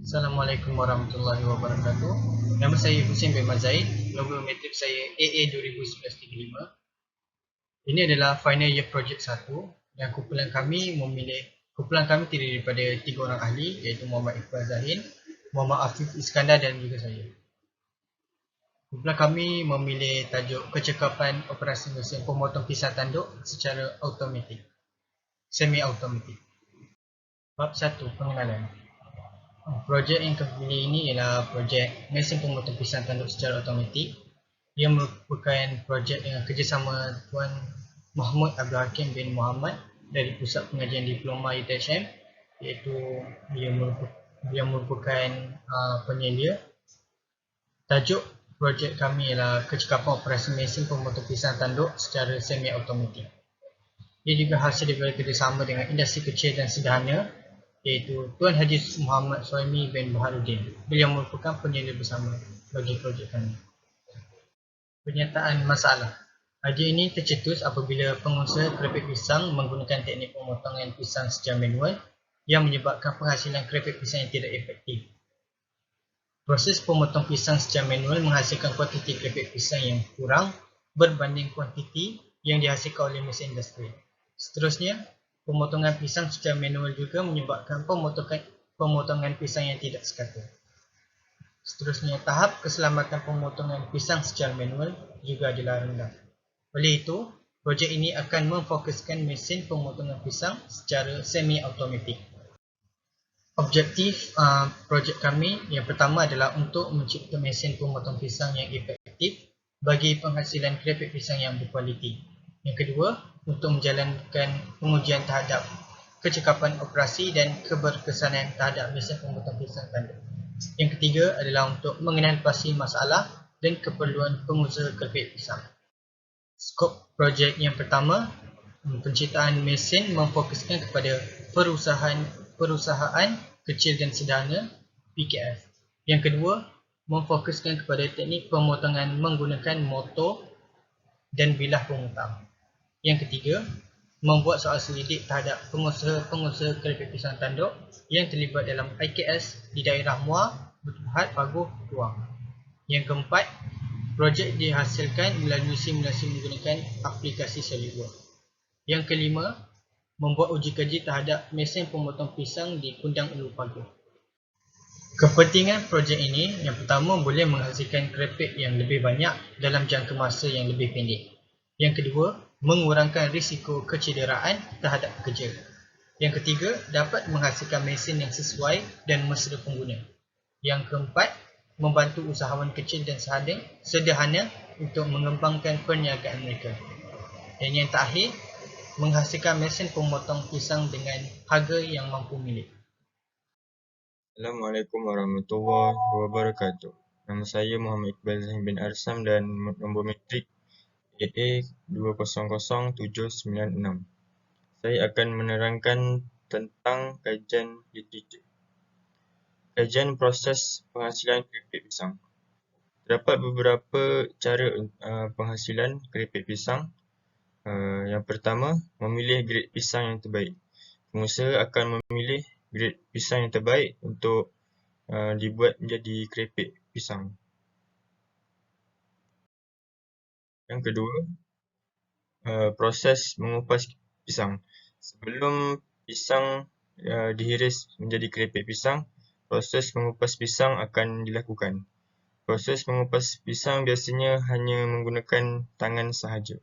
Assalamualaikum warahmatullahi wabarakatuh. Nama saya Husin bin Mazaid. Nombor matrik saya AA 2011-35. Ini adalah final year project 1 dan kumpulan kami terdiri daripada 3 orang ahli, iaitu Muhammad Iqbal Zahin, Muhammad Afif Iskandar dan juga saya. Kumpulan kami memilih tajuk kecekapan operasi mesin pemotong pisang tanduk secara automatik, semi automatik. Bab 1, pengenalan. Projek yang kami pilih ini ialah projek mesin pemotong pisang tanduk secara automatik. Ia merupakan projek dengan kerjasama Tuan Mahmud Abdul Hakim bin Muhammad dari Pusat Pengajian Diploma UTHM, iaitu dia merupakan penyelia. Tajuk projek kami ialah kecekapan operasi mesin pemotong pisang tanduk secara semi automatik. Ia juga hasil daripada kerjasama dengan industri kecil dan sederhana, iaitu Tuan Haji Muhammad Suhaimi bin Baharudin. Beliau merupakan penyelia bersama bagi projek kami. Pernyataan masalah. Idea ini tercetus apabila pengusaha keripik pisang menggunakan teknik pemotongan pisang secara manual yang menyebabkan penghasilan keripik pisang yang tidak efektif. Proses pemotong pisang secara manual menghasilkan kuantiti keripik pisang yang kurang berbanding kuantiti yang dihasilkan oleh mesin industri. Seterusnya, pemotongan pisang secara manual juga menyebabkan pemotongan pisang yang tidak sekata. Seterusnya, tahap keselamatan pemotongan pisang secara manual juga adalah rendah. Oleh itu, projek ini akan memfokuskan mesin pemotongan pisang secara semi-automatik. Objektif projek kami yang pertama adalah untuk mencipta mesin pemotong pisang yang efektif bagi penghasilan keripik pisang yang berkualiti. Yang kedua, untuk menjalankan pengujian terhadap kecekapan operasi dan keberkesanan terhadap mesin pemotong pisang tanduk. Yang ketiga adalah untuk mengenalpasti masalah dan keperluan pengusaha keripik pisang. Skop projek yang pertama, penciptaan mesin memfokuskan kepada perusahaan kecil dan sederhana (PKS). Yang kedua, memfokuskan kepada teknik pemotongan menggunakan motor dan bilah pemutar. Yang ketiga, membuat soal selidik terhadap pengusaha keripik pisang tanduk yang terlibat dalam IKS di daerah Muar, Berhad, Paguh, Keluang. Yang keempat, projek dihasilkan melalui simulasi menggunakan aplikasi seluler. Yang kelima, membuat uji kaji terhadap mesin pemotong pisang di Kundang Ulu Paguh. Kepentingan projek ini yang pertama boleh menghasilkan keripik yang lebih banyak dalam jangka masa yang lebih pendek. Yang kedua, mengurangkan risiko kecederaan terhadap pekerja. Yang ketiga, dapat menghasilkan mesin yang sesuai dan mesra pengguna. Yang keempat, membantu usahawan kecil dan sederhana untuk mengembangkan perniagaan mereka. Dan yang terakhir, menghasilkan mesin pemotong pisang dengan harga yang mampu milik. Assalamualaikum warahmatullahi wabarakatuh. Nama saya Muhammad Iqbal Zahin bin Arsam dan nombor matrik AA 2000796. Saya akan menerangkan tentang kajian literatur. Kajian proses penghasilan keripik pisang. Terdapat beberapa cara penghasilan keripik pisang. Yang pertama, memilih grade pisang yang terbaik. Pengusaha akan memilih grade pisang yang terbaik untuk dibuat menjadi keripik pisang. Yang kedua, proses mengupas pisang. Sebelum pisang dihiris menjadi keripik pisang, proses mengupas pisang akan dilakukan. Proses mengupas pisang biasanya hanya menggunakan tangan sahaja.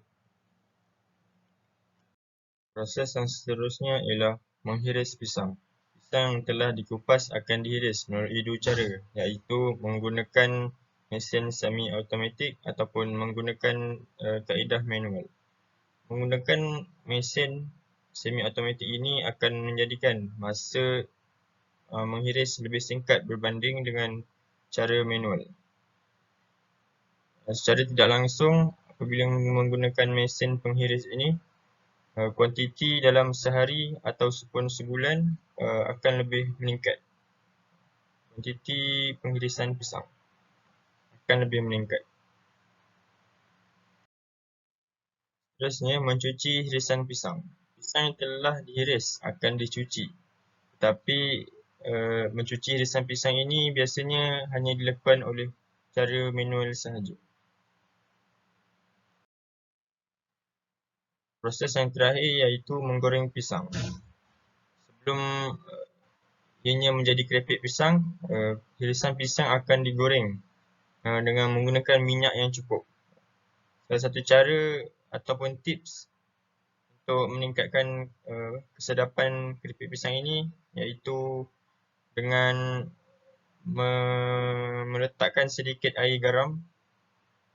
Proses yang seterusnya ialah menghiris pisang. Pisang yang telah dikupas akan dihiris melalui dua cara, iaitu menggunakan mesin semi-automatik ataupun menggunakan kaedah manual. Menggunakan mesin semi-automatik ini akan menjadikan masa menghiris lebih singkat berbanding dengan cara manual. Secara tidak langsung, apabila menggunakan mesin penghiris ini, kuantiti dalam sehari ataupun sebulan akan lebih meningkat. Kuantiti penghirisan pisang akan lebih meningkat. Seterusnya, mencuci hirisan pisang. Pisang yang telah dihiris akan dicuci. Tetapi mencuci irisan pisang ini biasanya hanya dilakukan oleh cara manual sahaja. Proses yang terakhir iaitu menggoreng pisang. Sebelum ianya menjadi keripik pisang, irisan pisang akan digoreng dengan menggunakan minyak yang cukup. Salah satu cara ataupun tips untuk meningkatkan kesedapan keripik pisang ini iaitu dengan meletakkan sedikit air garam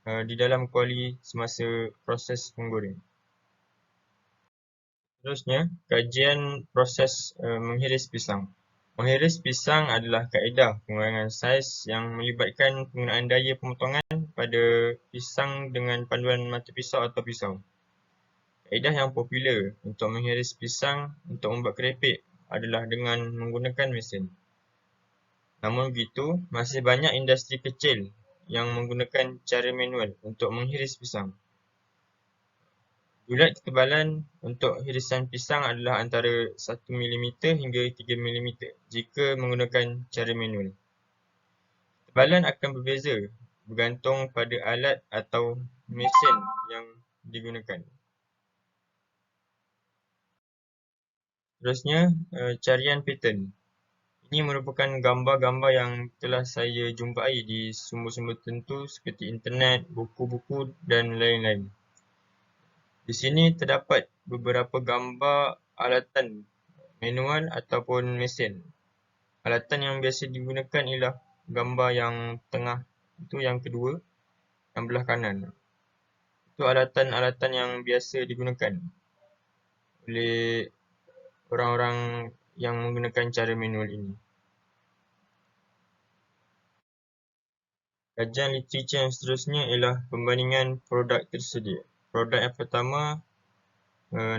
di dalam kuali semasa proses menggoreng. Seterusnya, kajian proses menghiris pisang. Menghiris pisang adalah kaedah pengurangan saiz yang melibatkan penggunaan daya pemotongan pada pisang dengan panduan mata pisau atau pisau. Kaedah yang popular untuk menghiris pisang untuk membuat keripik adalah dengan menggunakan mesin. Namun begitu, masih banyak industri kecil yang menggunakan cara manual untuk menghiris pisang. Bulat ketebalan untuk hirisan pisang adalah antara 1 mm hingga 3 mm jika menggunakan cara manual. Ketebalan akan berbeza bergantung pada alat atau mesin yang digunakan. Seterusnya, carian pattern. Ini merupakan gambar-gambar yang telah saya jumpai di sumber-sumber tertentu seperti internet, buku-buku dan lain-lain. Di sini terdapat beberapa gambar alatan manual ataupun mesin. Alatan yang biasa digunakan ialah gambar yang tengah, itu yang kedua, yang belah kanan. Itu alatan-alatan yang biasa digunakan oleh orang-orang yang menggunakan cara manual ini. Kajian literatur yang seterusnya ialah pembandingan produk tersedia. Produk yang pertama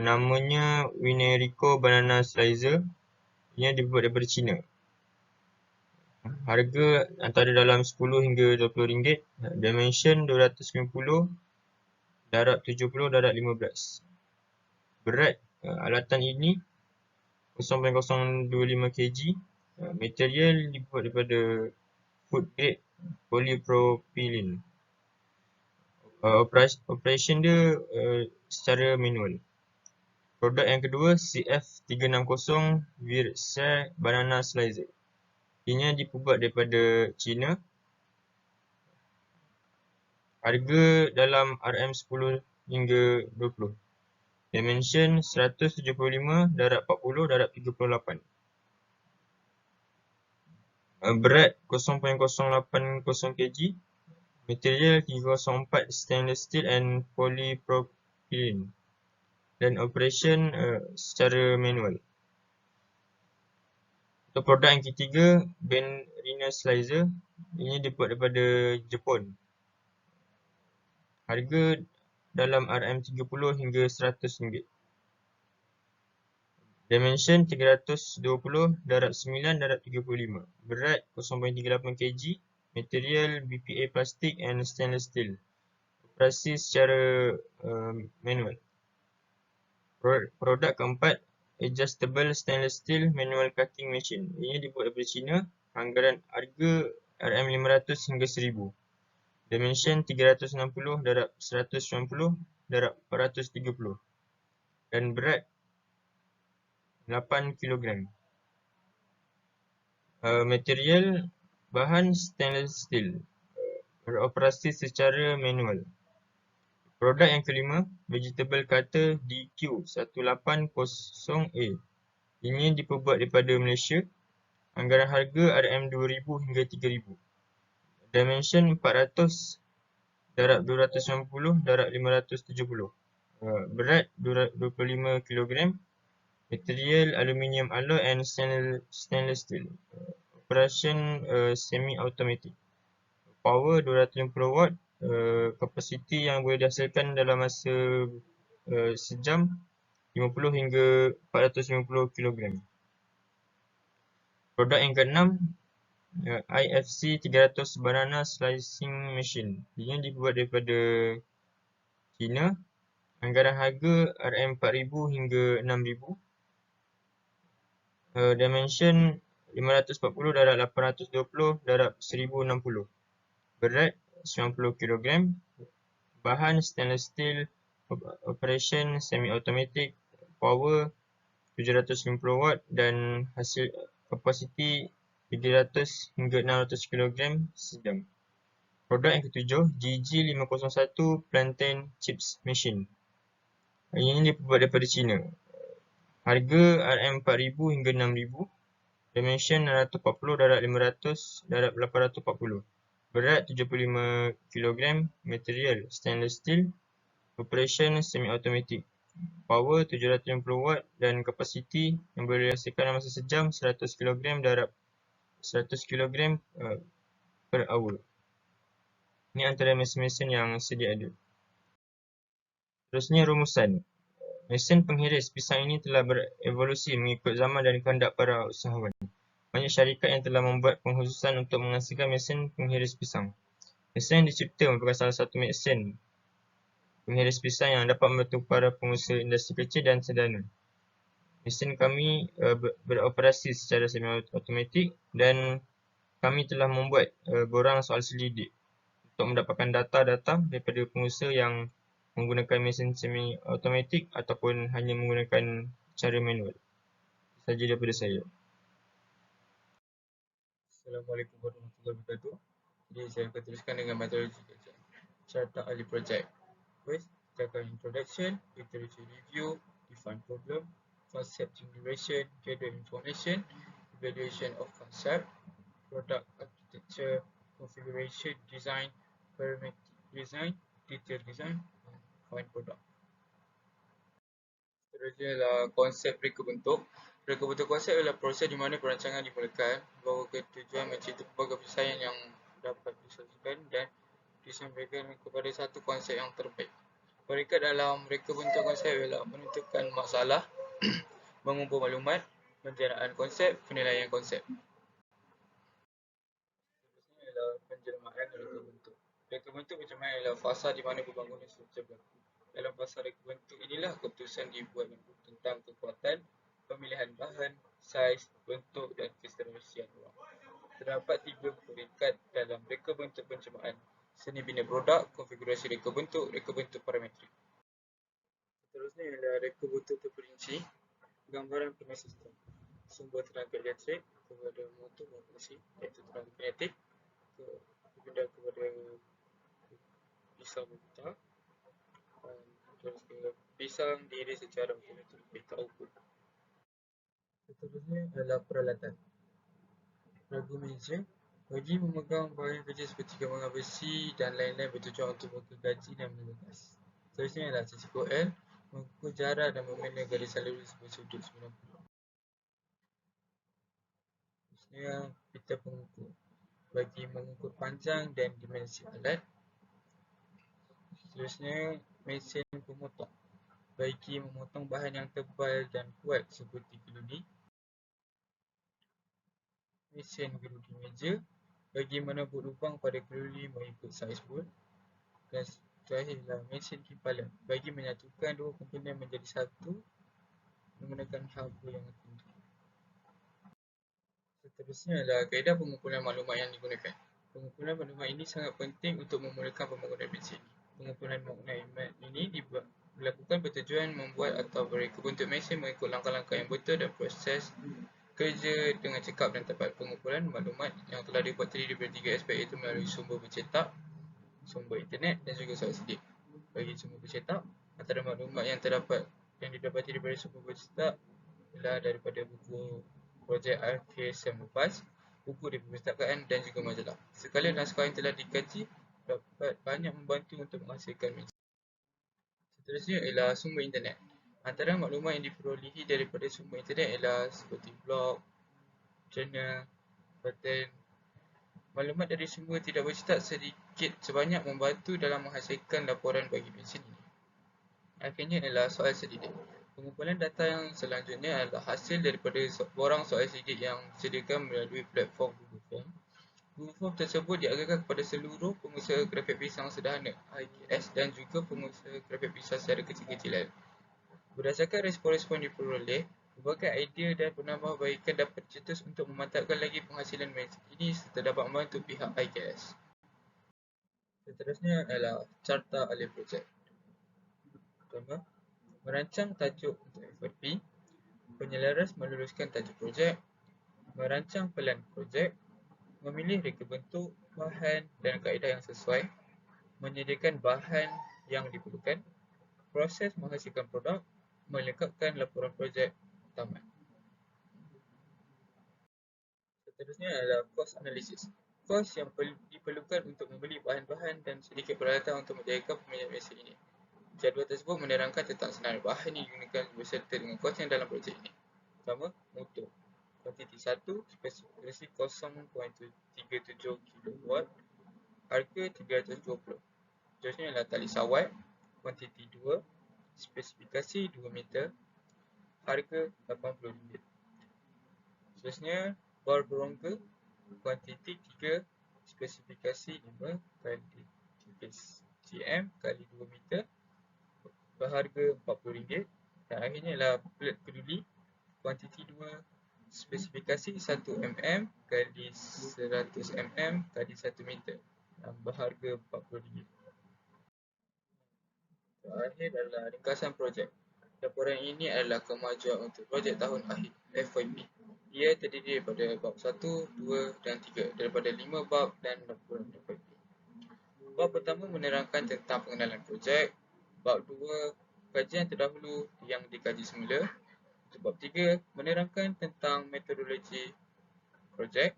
namanya Winerico Banana Slicer. Ia dibuat daripada China. Harga antara dalam 10 hingga 20 ringgit. Dimension 290, darab 70, darab 15. Berat alatan ini 0.025 kg. Material dibuat daripada food grade polypropylene. Operation dia secara manual. Produk yang kedua CF360 Versailles Banana Slicer. Ianya dibuat daripada China. Harga dalam RM10 hingga 20. Dimension 175, darab 40, darab 38. Berat 0.080 kg. Material 304 stainless steel and polypropylene. Dan operation secara manual. Untuk produk yang ketiga, Benrina Slicer. Ini dibuat daripada Jepun. Harga dalam RM30 hingga 100 ringgit. Dimension 320, darab 9, darab 35. Berat 0.38 kg. Material BPA plastik and stainless steel. Operasi secara manual. Produk keempat, Adjustable Stainless Steel Manual Cutting Machine. Ini dibuat daripada China. Anggaran harga RM500 hingga 1000. Dimension 360, darab 190, darab 430. Dan berat 8 kg. Material bahan stainless steel. Beroperasi secara manual. Produk yang kelima, Vegetable Cutter DQ180A. Ini diperbuat daripada Malaysia. Anggaran harga RM2000 hingga 3000. Dimension 400, darab 290, darab 570. Berat 25 kg. Material aluminium alloy and stainless steel. Operation semi-automatic. Power 250 watt. Kapasiti yang boleh dihasilkan dalam masa sejam 50 hingga 450 kg. Produk yang keenam, IFC 300 Banana Slicing Machine. Ia dibuat daripada China. Anggaran harga RM4000 hingga 6000. Dimension 540 darab 820 darab 1060. Berat 90 kg. Bahan stainless steel. Operation semi-automatic. Power 750 watt dan hasil kapasiti 300 hingga 600 kg sejam. Produk yang ketujuh, GG501 Plantain Chips Machine. Ini dibuat daripada China. Harga RM4000 hingga 6000. Dimension 640 darab 500 darab 840. Berat 75 kg. Material stainless steel. Operation semi-automatic. Power 750 watt dan kapasiti yang boleh dihasilkan dalam masa sejam 100 kg darab 100 kg per hour. Ini antara mesin-mesin yang sedia ada. Terusnya rumusan. Mesin penghiris pisang ini telah berevolusi mengikut zaman dan kehendak para usahawan. Banyak syarikat yang telah membuat pengkhususan untuk menghasilkan mesin penghiris pisang. Mesin yang dicipta merupakan salah satu mesin penghiris pisang yang dapat membantu para pengusaha industri kecil dan sederhana. Mesin kami beroperasi secara semi-automatik dan kami telah membuat borang soal selidik untuk mendapatkan data-data daripada pengusaha yang menggunakan mesin semi-automatik ataupun hanya menggunakan cara manual. Itu sahaja daripada saya. Assalamualaikum warahmatullahi wabarakatuh. Jadi saya akan teruskan dengan metodologi kerja. Carta ahli projek. First, kita akan introduction, literature review, define problem, concept generation, gather information, evaluation of concept, product architecture, configuration design, parametric design, detail design, and final product. Seterusnya adalah konsep reka bentuk. Reka bentuk konsep adalah proses di mana perancangan dimulakan bahawa tujuan mencipta pelbagai penyelesaian yang dapat disajikan dan disampaikan kepada satu konsep yang terbaik. Peringkat dalam reka bentuk konsep ialah menentukan masalah, mengumpul maklumat, penjanaan konsep, penilaian konsep. Seterusnya adalah penjelmaan reka bentuk. Reka bentuk penjelmaan ialah fasa di mana pembangunan struktur berlaku. Dalam fasa reka bentuk inilah keputusan dibuat tentang kekuatan, pemilihan bahan, saiz, bentuk dan keserasian ruang. Terdapat 3 peringkat dalam reka bentuk penjelmaan: seni bina produk, konfigurasi reka bentuk parametrik. Seterusnya ialah reka bentuk terperinci, gambaran penuh sistem, sumber tenaga elektrik kepada motor operasi iaitu tenaga kinetik, berpindah kepada pisang berputar, terus ke pisang diiris secara automatik iaitu output. Seterusnya adalah peralatan. Ragu meja bagi memegang bahan kerja seperti gambaran besi dan lain-lain bertujuan untuk menggaji dan menegas. Seterusnya adalah cicik OL, mengukur jarak dan memena garisan lurus bersudut 90. Seterusnya pita pengukur bagi mengukur panjang dan dimensi alat. Seterusnya mesin pemotong bagi memotong bahan yang tebal dan kuat seperti keludi. Mesin gerudi meja bagi menebuk lubang pada keludi mengikut saiz bol. Dan terakhirlah mesin timpalan bagi menyatukan dua komponen menjadi satu menggunakan haba yang tinggi. Seterusnya adalah kaedah pengumpulan maklumat yang digunakan. Pengumpulan maklumat ini sangat penting untuk memulakan pembangunan mesin. Pengumpulan maklumat ini dilakukan bertujuan membuat atau bereka bentuk mesin mengikut langkah-langkah yang betul dan proses kerja dengan cekap dan tepat. Pengumpulan maklumat yang telah dibuat terdiri daripada 3 aspek iaitu melalui sumber bercetak, sumber internet dan juga soal sedik. Bagi sumber bercetak, antara maklumat yang didapati daripada sumber bercetak ialah daripada buku projek akhir sem lepas, buku di perpustakaan dan juga majalah. Sekalian naskah yang telah dikaji dapat banyak membantu untuk menghasilkan mesin. Seterusnya ialah sumber internet. Antara maklumat yang diperolehi daripada sumber internet ialah seperti blog, jurnal, pattern. Maklumat dari sumber tidak bercetak sedikit sebanyak membantu dalam menghasilkan laporan bagi mesin ini. Akhirnya ialah soal selidik. Pengumpulan data yang selanjutnya adalah hasil daripada borang soal selidik yang disediakan melalui platform Google Form. Google Form tersebut diagihkan kepada seluruh pengusaha grafik pisang sederhana (IKS) dan juga pengusaha grafik pisang secara kecil-kecilan. Berdasarkan respon-respon diperoleh, Berbagai idea dan penambahbaikan dapat dicetus untuk memantapkan lagi penghasilan manager ini serta dapat membantu pihak IKS. Seterusnya adalah carta ahli projek. Pertama, merancang tajuk untuk FYP, penyelaras meluluskan tajuk projek, merancang pelan projek, memilih reka bentuk, bahan dan kaedah yang sesuai, menyediakan bahan yang diperlukan, proses menghasilkan produk, melengkapkan laporan projek tamat. Seterusnya adalah cost analysis. Kos yang diperlukan untuk membeli bahan-bahan dan sedikit peralatan untuk menjayakan peminat ini. Jadual tersebut menerangkan tentang senarai bahan yang digunakan berserta dengan kos yang dalam projek ini. Pertama, motor. Kuantiti 1, spesifikasi 0.37 kW, harga 320. Seterusnya adalah tali sawat. Kuantiti 2, spesifikasi 2 meter, harga RM80. Seterusnya, bar berongga. Kuantiti 3, spesifikasi 5 kali 3 cm kali 2 meter, berharga RM40. Dan akhirnya adalah pelet peduli. Kuantiti 2, spesifikasi 1 mm kali 100 mm kali 1 meter, dan berharga RM40. Terakhir adalah ringkasan projek. Laporan ini adalah kemajuan untuk projek tahun akhir FYP. Ia terdiri daripada bab 1, 2 dan 3 daripada 5 bab dan laporan FYP. Bab pertama menerangkan tentang pengenalan projek. Bab 2, kajian terdahulu yang dikaji semula. Untuk bab 3, menerangkan tentang metodologi projek.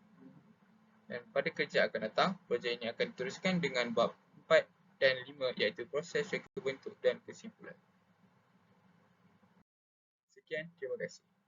Dan pada kerja akan datang, projek ini akan diteruskan dengan bab 4 dan 5 iaitu proses reka bentuk dan kesimpulan. Sekian, terima kasih.